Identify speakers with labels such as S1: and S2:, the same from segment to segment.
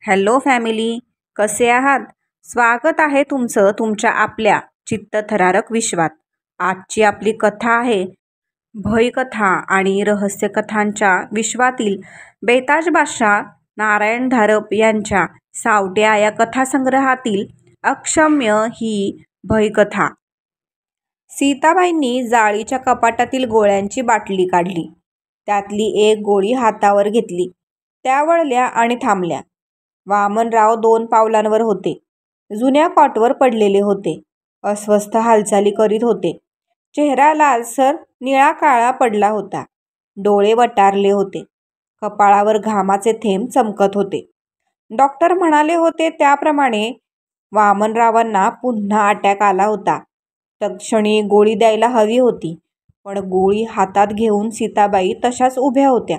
S1: Hello family, कसे आहात? स्वागत आहे तुमचं तुमच्या आपल्या चित्तथरारक विश्वात. आजची आपली कथा आहे भयकथा आणि रहस्यकथांच्या विश्वातील बेताज बादशाह नारायण धारप यांच्या सावट्या या कथासंग्रहातील अक्षम्य ही भयकथा. सीताबाईंनी जाळीच्या कपाटातील गोळ्यांची बाटली काढली. त्यातली एक गोळी हातावर घेतली. त्या वळल्या आणि थांबल्या. वामनराव 2 पावलांवर होते. जुन्या कॉटवर पडलेले होते. अस्वस्थ हालचाली करीत होते. चेहरा लालसर निळा काळा पडला होता. डोळे वटारले होते. कपाळावर घामाचे थेंब चमकत होते. डॉक्टर म्हणाले होते त्याप्रमाणे वामनरावांना पुन्हा अटॅक आला होता. तत्क्षणी गोळी द्यायला हवी होती, पण गोळी हातात घेऊन सीताबाई तशाच उभ्या होत्या.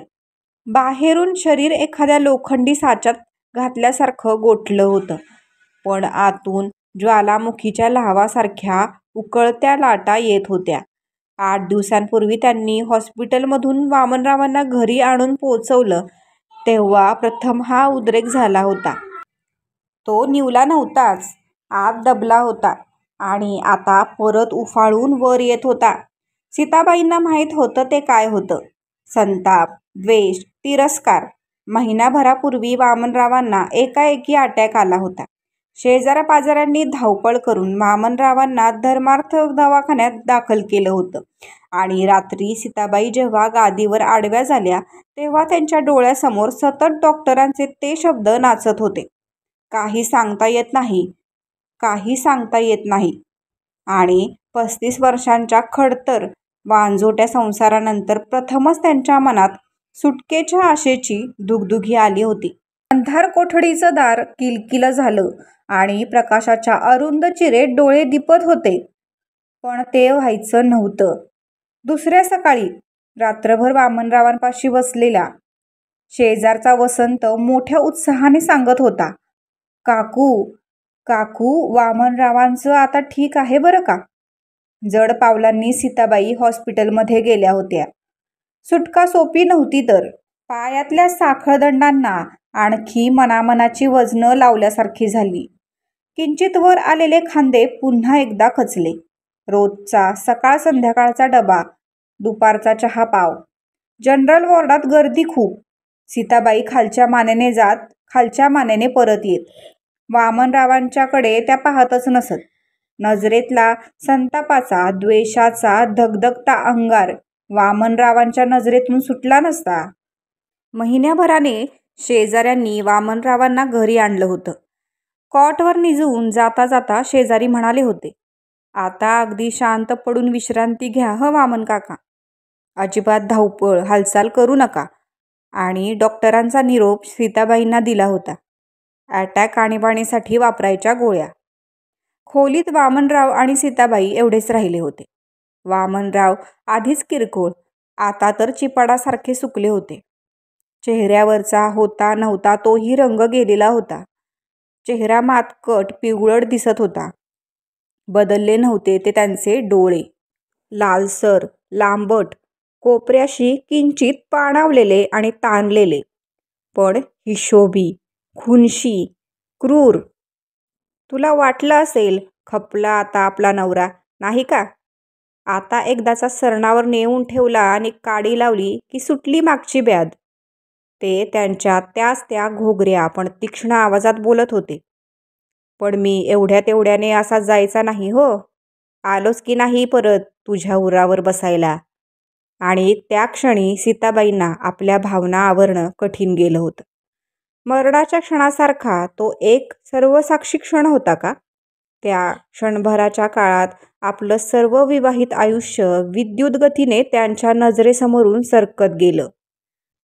S1: बाहेरून शरीर एखाद्या लोखंडी साच्यात घातल्यासारखं गोठलं होतं, पण आतून ज्वालामुखीच्या लाव्हासारख्या उकळत्या लाटा येत होत्या. 8 दिवसांपूर्वी त्यांनी हॉस्पिटलमधून वामनरावांना घरी आणून पोचवलं तेव्हा प्रथम हा उद्रेक झाला होता. तो निवला नव्हताच, आत दबला होता आणि आता परत उफाळून वर येत होता. सीताबाईंना माहीत होतं ते काय होतं. संताप, द्वेष, तिरस्कार. महिनाभरापूर्वी वामनरावांना एकाएकी अटॅक आला होता. शेजाऱ्यापाजाऱ्यांनी धावपळ करून वामनरावांना धर्मार्थ दवाखान्यात दाखल केलं होतं आणि रात्री सीताबाई जेव्हा गादीवर आडव्या झाल्या तेव्हा त्यांच्या डोळ्यासमोर सतत डॉक्टरांचे ते शब्द नाचत होते, काही सांगता येत नाही, काही सांगता येत नाही. आणि 35 वर्षांच्या खडतर वांझोट्या संसारानंतर प्रथमच त्यांच्या मनात सुटकेच्या आशेची दुगदुगी आली होती. अंधार कोठडीचं दार किलकिल झालं आणि प्रकाशाच्या अरुंद चिरेत डोळे दिपत होते. पण ते व्हायचं नव्हतं. दुसऱ्या सकाळी रात्रभर वामनरावांपाशी बसलेला शेजारचा वसंत मोठ्या उत्साहाने सांगत होता, काकू काकू वामनरावांचं आता ठीक आहे बरं का. जड पावलांनी सीताबाई हॉस्पिटलमध्ये गेल्या होत्या. सुटका सोपी नव्हती तर पायातल्या साखळदंडांना आणखी मनामनाची वजनं लावल्यासारखी झाली. किंचित वर आलेले खांदे पुन्हा एकदा खचले. रोजचा सकाळ संध्याकाळचा डबा, दुपारचा चहा पाव. जनरल वॉर्डात गर्दी खूप. सीताबाई खालच्या मानेने जात, खालच्या मानेने परत येत. वामनरावांच्याकडे त्या पाहतच नसत. नजरेतला संतापाचा, द्वेषाचा धगधगता अंगार वामनरावांच्या नजरेतून सुटला नसता. महिन्याभराने शेजाऱ्यांनी वामनरावांना घरी आणलं होतं. कॉटवर निजून जाता जाता शेजारी म्हणाले होते, आता अगदी शांत पडून विश्रांती घ्या वामन काका. अजिबात धावपळ हालचाल करू नका. आणि डॉक्टरांचा निरोप सीताबाईंना दिला होता. अटॅक आणीबाणीसाठी वापरायच्या गोळ्या. खोलीत वामनराव आणि सीताबाई एवढेच राहिले होते. वामनराव आधीच किरकोळ, आता तर चिपाडासारखे सुकले होते. चेहऱ्यावरचा होता नव्हता तोही रंग गेलेला होता. चेहरा मातकट पिवळट दिसत होता. बदलले नव्हते ते त्यांचे डोळे, लालसर, लांबट, कोपऱ्याशी किंचित पाणावलेले आणि ताणलेले, पण हिशोबी, खुनशी, क्रूर. तुला वाटलं असेल खपला आता आपला नवरा, नाही का? आता एकदाचा सरणावर नेऊन ठेवला आणि काडी लावली की सुटली मागची ब्याद. ते त्यांच्या त्याच त्या घोगऱ्या पण तीक्ष्ण आवाजात बोलत होते. पण मी एवढ्या तेवढ्याने असा जायचा नाही हो. आलोच की नाही परत तुझ्या उरावर बसायला. आणि त्या क्षणी सीताबाईंना आपल्या भावना आवरणं कठीण गेलं होतं. मरणाच्या क्षणासारखा तो एक सर्वसाक्षी क्षण होता का? त्या क्षणभराच्या काळात आपलं सर्व विवाहित आयुष्य विद्युत गतीने त्यांच्या नजरेसमोरून सरकत गेलं.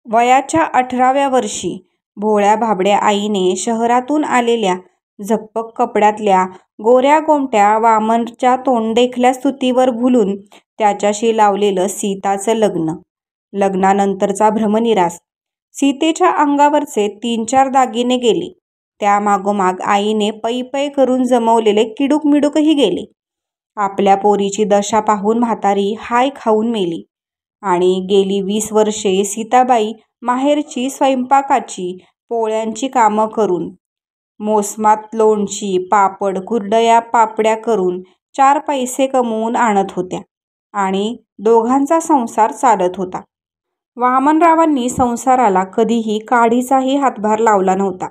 S1: वयाच्या 18व्या वर्षी भोळ्या भाबड्या आईने शहरातून आलेल्या झप्पक कपड्यातल्या गोऱ्या गोमट्या वामनच्या तोंडेखल्या स्तुतीवर भुलून त्याच्याशी लावलेलं सीताचं लग्न. लग्नानंतरचा भ्रमनिरास. सीतेच्या अंगावरचे 3-4 दागिने गेले. त्यामागोमाग आईने पै पै करून जमवलेले किडूक मिडूकही गेले. आपल्या पोरीची दशा पाहून म्हातारी हाय खाऊन मेली. आणि गेली 20 वर्षे सीताबाई माहेरची स्वयंपाकाची पोळ्यांची कामं करून, मोसमात लोणची, पापड, कुरडया, पापड्या करून 4 पैसे कमवून आणत होत्या आणि दोघांचा संसार चालत होता. वामनरावांनी संसाराला कधीही काडीचाही हातभार लावला नव्हता.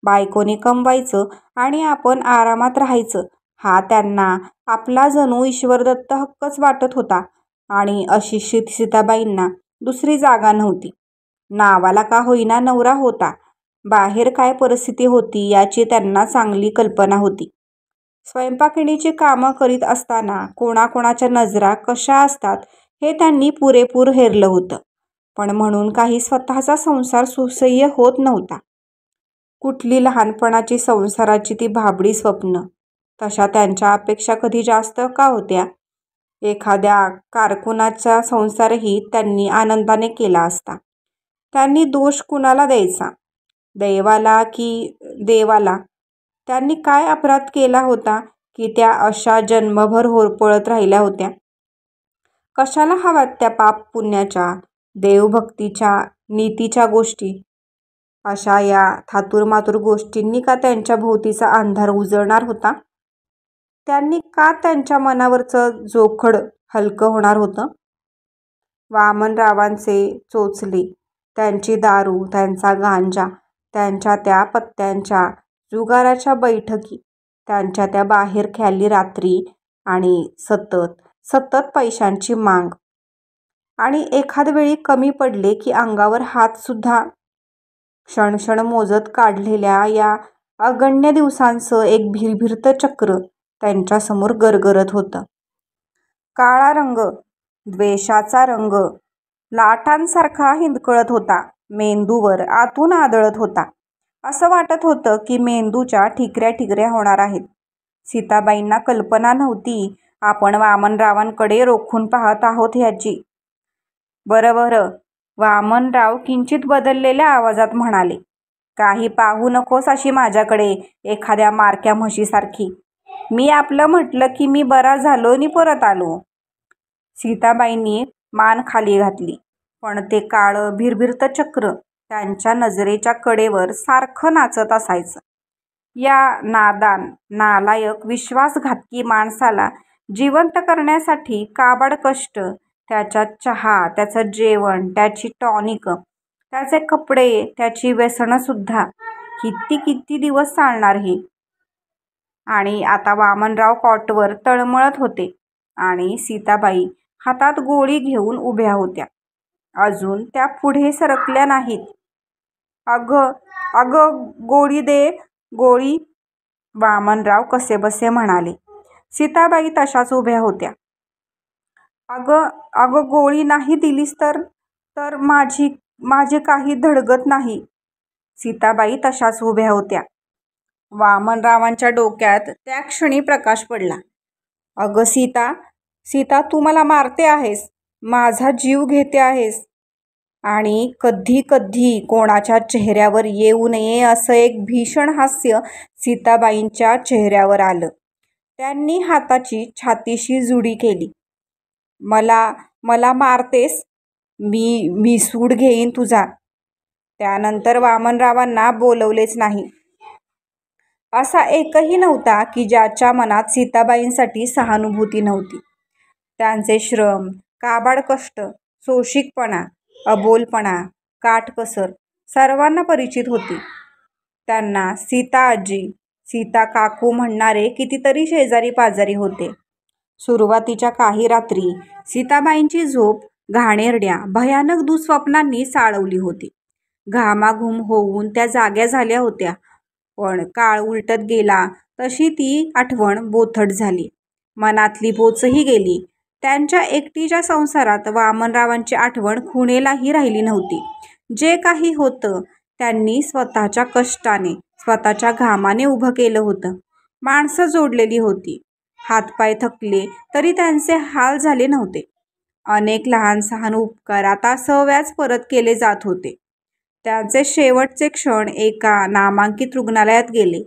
S1: बायकोने कमवायचं आणि आपण आरामात राहायचं हा त्यांना आपला जणू ईश्वरदत्त हक्कच वाटत होता आणि अशिक्षित सीताबाईंना दुसरी जागा नव्हती. नावाला का होईना नवरा होता, बाहेर काय परिस्थिती होती याची त्यांना चांगली कल्पना होती. स्वयंपाकिणीची कामं करीत असताना कोणाकोणाच्या नजरा कशा असतात हे त्यांनी पुरेपूर हेरलं होतं. पण म्हणून काही स्वतःचा संसार सुसह्य होत नव्हता. कुठली लहानपणाची संसाराची ती भाबडी स्वप्न, तशा त्यांच्या अपेक्षा कधी जास्त का होत्या? एखाद्या कारकुनाचा संसारही त्यांनी आनंदाने केला असता. त्यांनी दोष कुणाला द्यायचा, दैवाला की देवाला? त्यांनी काय अपराध केला होता की त्या अशा जन्मभर होरपळत राहिल्या होत्या? कशाला हव्यात त्या पाप पुण्याच्या, देवभक्तीच्या, नीतीच्या गोष्टी? अशा या थातुरमातुर गोष्टींनी का त्यांच्या भोवतीचा अंधार उजळणार होता? त्यांनी का त्यांच्या मनावरचं जोखड हलकं होणार होतं? वामनरावांचे चोचले, त्यांची दारू, त्यांचा गांजा, त्यांच्या त्या पत्त्यांच्या जुगाराच्या बैठकी, त्यांच्या त्या बाहेर ख्याली रात्री आणि सतत पैशांची माग, आणि एखाद वेळी कमी पडले की अंगावर हातसुद्धा. क्षणक्षण मोजत काढलेल्या या अगण्य दिवसांचं एक भिरभिरतं चक्र त्यांच्यासमोर गरगरत होतं. काळा रंग, द्वेषाचा रंग लाटांसारखा हिंदकळत होता मेंदूवर, आतून आदळत होता. असं वाटत होतं की मेंदूच्या ठिकऱ्या ठिकऱ्या होणार आहेत. सीताबाईंना कल्पना नव्हती आपण वामनरावांकडे रोखून पाहत आहोत ह्याची. बरं, वामनराव किंचित बदललेल्या आवाजात म्हणाले, काही पाहू नकोस अशी माझ्याकडे एखाद्या मारक्या म्हशीसारखी. मी आपलं म्हटलं की मी बरा झालो आणि परत आलो. सीताबाईंनी मान खाली घातली, पण ते काळं भिरभिरतं चक्र त्यांच्या नजरेच्या कडेवर सारखं नाचत असायचं. या नादान, नालायक, विश्वासघातकी माणसाला जिवंत करण्यासाठी काबाड कष्ट, त्याचा चहा, त्याचं जेवण, त्याची टॉनिक, त्याचे कपडे, त्याची व्यसनंसुद्धा किती दिवस चालणार हे? आणि आता वामनराव कॉटवर तळमळत होते आणि सीताबाई हातात गोळी घेऊन उभ्या होत्या. अजून त्या पुढे सरकल्या नाहीत. अगं गोळी दे, गोळी, वामनराव कसेबसे म्हणाले. सीताबाई तशाच उभ्या होत्या. अगं गोळी नाही दिलीस तर माझी काही धडगत नाही. सीताबाई तशाच उभ्या होत्या. वामनरावांच्या डोक्यात त्या क्षणी प्रकाश पडला. अगं सीता, तू मला मारते आहेस, माझा जीव घेते आहेस. आणि कधी कोणाच्या चेहऱ्यावर येऊ नये असं एक भीषण हास्य सीताबाईंच्या चेहऱ्यावर आलं. त्यांनी हाताची छातीशी जुडी केली. मला मारतेस? मी सूड घेईन तुझा. त्यानंतर वामनरावांना बोलवलेच नाही. असा एकही नव्हता की ज्याच्या मनात सीताबाईंसाठी सहानुभूती नव्हती. त्यांचे श्रम, काबाड कष्ट, सोशिकपणा, अबोलपणा, काटकसर सर्वांना परिचित होती. त्यांना सीता आजी, सीता काकू म्हणणारे कितीतरी शेजारी पाजारी होते. सुरुवातीच्या काही रात्री सीताबाईंची झोप घाणेरड्या भयानक दुःस्वप्नांनी साळवली होती. घामाघूम होऊन त्या जाग्या झाल्या होत्या. पण काळ उलटत गेला तशी ती आठवण बोथट झाली. मनातली बोचही गेली. त्यांच्या एकटीच्या संसारात वामनरावांची आठवण खुणेलाही राहिली नव्हती. जे काही होतं त्यांनी स्वतःच्या कष्टाने, स्वतःच्या घामाने उभं केलं होतं. माणसं जोडलेली होती. हातपाय थकले तरी त्यांचे हाल झाले नव्हते. अनेक लहान सहान उपकार आता सव्याज परत केले जात होते. त्यांचे शेवटचे क्षण एका नामांकित रुग्णालयात गेले.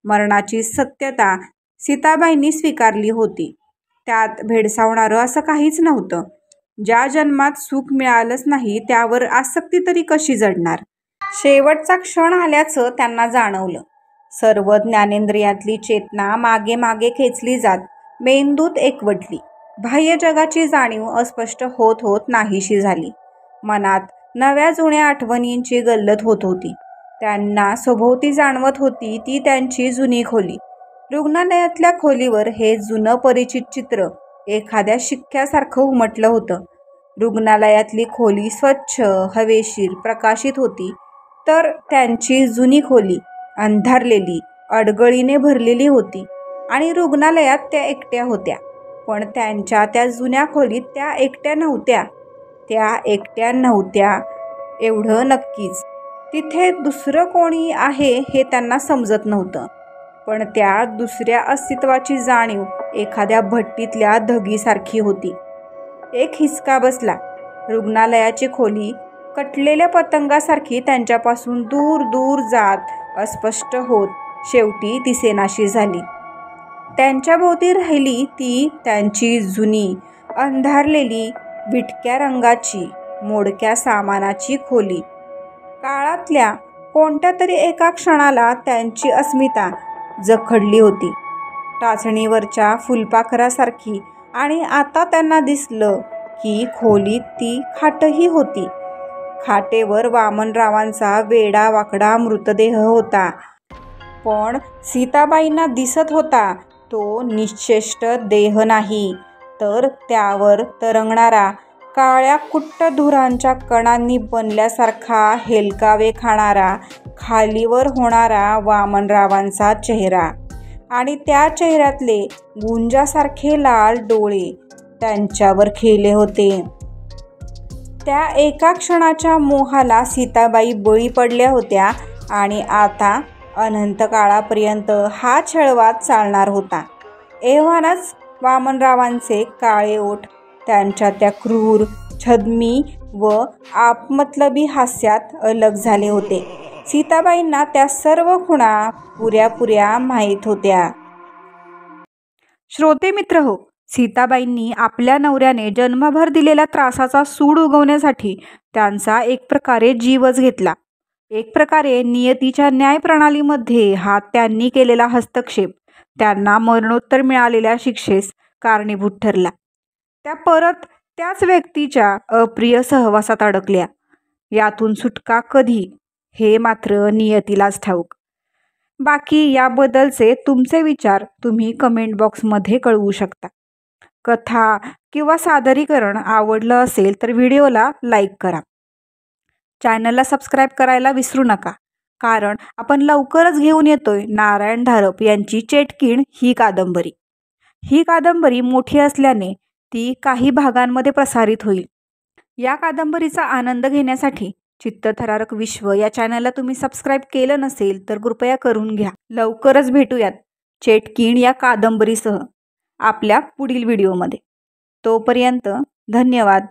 S1: मरणाची सत्यता सीताबाईंनी स्वीकारली होती. त्यात भेडसावणारं असं काहीच नव्हतं. ज्या जन्मात सुख मिळालंच नाही त्यावर आसक्ती तरी कशी जडणार? शेवटचा क्षण आल्याचं त्यांना जाणवलं. सर्व ज्ञानेंद्रियातली चेतना मागे मागे खेचली जात मेंदूत एकवटली. बाह्य जगाची जाणीव अस्पष्ट होत होत नाहीशी झाली. मनात नव्या जुन्या आठवणींची गल्लत होत होती. त्यांना सभोवती जाणवत होती ती त्यांची जुनी खोली. रुग्णालयातल्या खोलीवर हे जुनं परिचित चित्र एखाद्या शिक्क्यासारखं उमटलं होतं. रुग्णालयातली खोली स्वच्छ, हवेशीर, प्रकाशित होती, तर त्यांची जुनी खोली अंधारलेली, अडगळीने भरलेली होती. आणि रुग्णालयात त्या एकट्या होत्या. पण त्यांच्या त्या जुन्या खोलीत त्या एकट्या नव्हत्या. त्या एकट्या नव्हत्या एवढं नक्कीच. तिथे दुसरं कोणी आहे हे त्यांना समजत नव्हतं. पण त्या दुसऱ्या अस्तित्वाची जाणीव एखाद्या भट्टीतल्या धगीसारखी होती. एक हिसका बसला. रुग्णालयाची खोली कटलेल्या पतंगासारखी त्यांच्यापासून दूर दूर जात अस्पष्ट होत शेवटी दिसेनाशी झाली. त्यांच्या भोवती राहिली ती त्यांची जुनी, अंधारलेली, विटक्या रंगाची, मोडक्या सामानाची खोली. काळातल्या कोणत्या तरी एका क्षणाला त्यांची अस्मिता जखडली होती, टाचणीवरच्या फुलपाखरासारखी. आणि आता त्यांना दिसलं की खोलीत ती खाटही होती. खाटेवर वामनरावांचा वेडा वाकडा मृतदेह होता. पण सीताबाईंना दिसत होता तो निश्चेष्ट देह नाही, तर त्यावर तरंगणारा, काळ्या कुट्ट धुरांच्या कणांनी बनल्यासारखा हेलकावे खाणारा, खालीवर होणारा वामनरावांचा चेहरा. आणि त्या चेहऱ्यातले गुंजासारखे लाल डोळे त्यांच्यावर खेळले होते. त्या एका क्षणाच्या मोहाला सीताबाई बळी पडल्या होत्या आणि आता अनंत काळापर्यंत हा छळवाद चालणार होता. एव्हानच वामनरावांचे काळे ओठ त्यांच्या त्या क्रूर, छद्मी व आपमतलबी हास्यात अलग झाले होते. सीताबाईंना त्या सर्व खुणा पुऱ्या माहीत होत्या. श्रोते मित्र हो, सीताबाईंनी आपल्या नवऱ्याने जन्मभर दिलेल्या त्रासाचा सूड उगवण्यासाठी त्यांचा एक प्रकारे जीवच घेतला. एक प्रकारे नियतीच्या न्यायप्रणालीमध्ये हा त्यांनी केलेला हस्तक्षेप त्यांना मरणोत्तर मिळालेल्या शिक्षेस कारणीभूत ठरला. त्या परत त्याच व्यक्तीच्या अप्रिय सहवासात अडकल्या. यातून सुटका कधी हे मात्र नियतीलाच ठाऊक. बाकी याबद्दलचे तुमचे विचार तुम्ही कमेंट बॉक्समध्ये कळवू शकता. कथा किंवा सादरीकरण आवडलं असेल तर व्हिडिओला लाईक करा. चॅनलला सबस्क्राईब करायला विसरू नका, कारण आपण लवकरच घेऊन येतोय नारायण धारप यांची चेटकीण ही कादंबरी. ही कादंबरी मोठी असल्याने ती काही भागांमध्ये प्रसारित होईल. या कादंबरीचा आनंद घेण्यासाठी चित्तथरारक विश्व या चॅनलला तुम्ही सबस्क्राईब केलं नसेल तर कृपया करून घ्या. लवकरच भेटूयात चेटकीण या कादंबरीसह आपल्या पुढील व्हिडिओमध्ये. तोपर्यंत धन्यवाद.